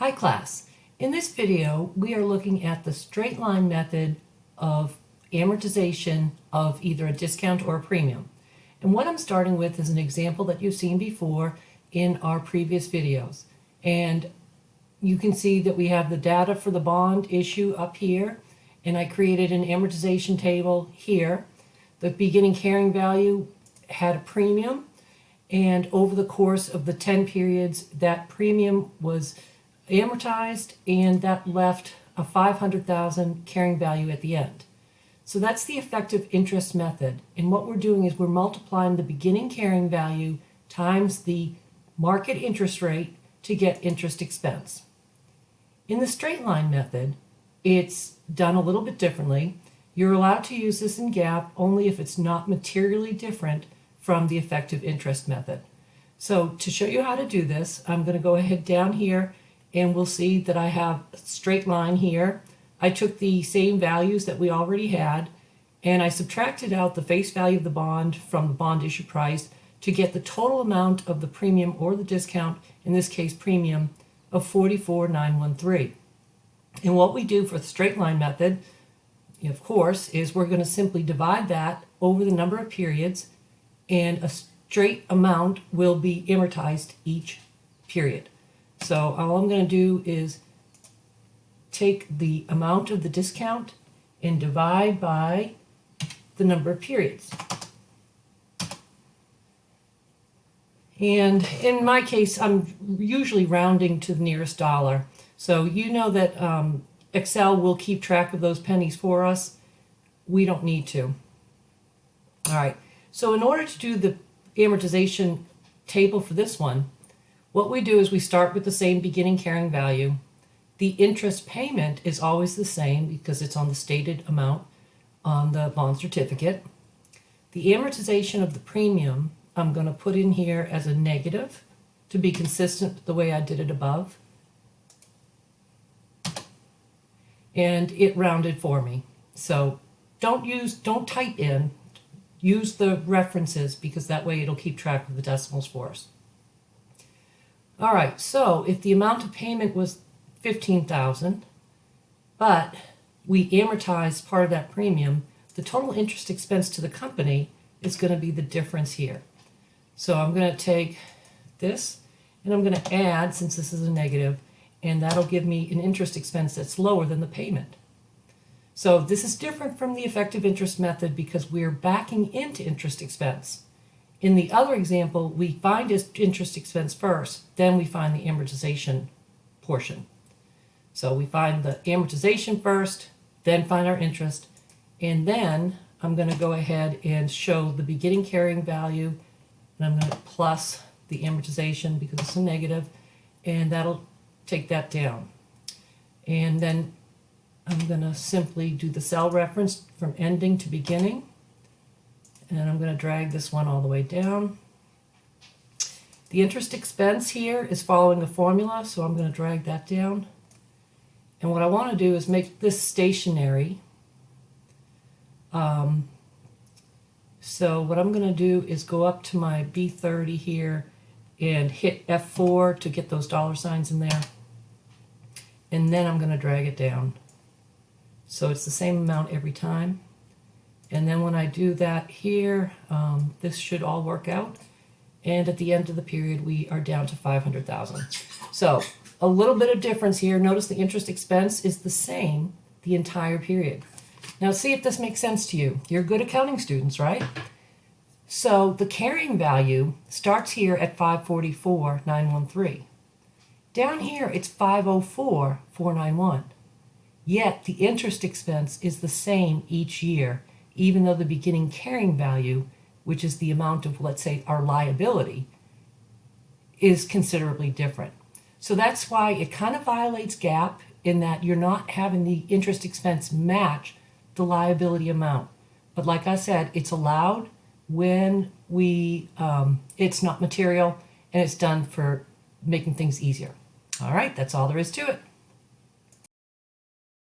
Hi class. In this video we are looking at the straight line method of amortization of either a discount or a premium. And what I'm starting with is an example that you've seen before in our previous videos. And you can see that we have the data for the bond issue up here, and I created an amortization table here. The beginning carrying value had a premium, and over the course of the 10 periods that premium was amortized, and that left a $500,000 carrying value at the end. So that's the effective interest method, and what we're doing is we're multiplying the beginning carrying value times the market interest rate to get interest expense. In the straight line method, it's done a little bit differently. You're allowed to use this in GAAP only if it's not materially different from the effective interest method. So to show you how to do this, I'm going to go ahead down here and we'll see that I have a straight line here. I took the same values that we already had and I subtracted out the face value of the bond from the bond issue price to get the total amount of the premium or the discount, in this case premium, of $44,913. And what we do for the straight line method, of course, is we're going to simply divide that over the number of periods, and a straight amount will be amortized each period. So all I'm going to do is take the amount of the discount and divide by the number of periods. And in my case, I'm usually rounding to the nearest dollar. So you know that Excel will keep track of those pennies for us. We don't need to. All right. So in order to do the amortization table for this one, what we do is we start with the same beginning carrying value. The interest payment is always the same because it's on the stated amount on the bond certificate. The amortization of the premium I'm going to put in here as a negative to be consistent with the way I did it above. And it rounded for me. So don't type in, use the references because that way it'll keep track of the decimals for us. All right, so if the amount of payment was $15,000, but we amortized part of that premium, the total interest expense to the company is going to be the difference here. So I'm going to take this and I'm going to add, since this is a negative, and that'll give me an interest expense that's lower than the payment. So this is different from the effective interest method because we're backing into interest expense. In the other example, we find interest expense first, then we find the amortization portion. So we find the amortization first, then find our interest, and then I'm going to go ahead and show the beginning carrying value, and I'm going to plus the amortization because it's a negative, and that'll take that down. And then I'm going to simply do the cell reference from ending to beginning, and I'm going to drag this one all the way down. The interest expense here is following a formula, so I'm going to drag that down. And what I want to do is make this stationary. So what I'm going to do is go up to my B30 here and hit F4 to get those dollar signs in there. And then I'm going to drag it down. So it's the same amount every time. And then when I do that here, this should all work out. And at the end of the period, we are down to 500,000. So a little bit of difference here. Notice the interest expense is the same the entire period. Now see if this makes sense to you. You're good accounting students, right? So the carrying value starts here at 544,913. Down here it's 504,491. Yet the interest expense is the same each year, even though the beginning carrying value, which is the amount of, let's say, our liability, is considerably different. So that's why it kind of violates GAAP in that you're not having the interest expense match the liability amount. But like I said, it's allowed when it's not material and it's done for making things easier. All right, that's all there is to it.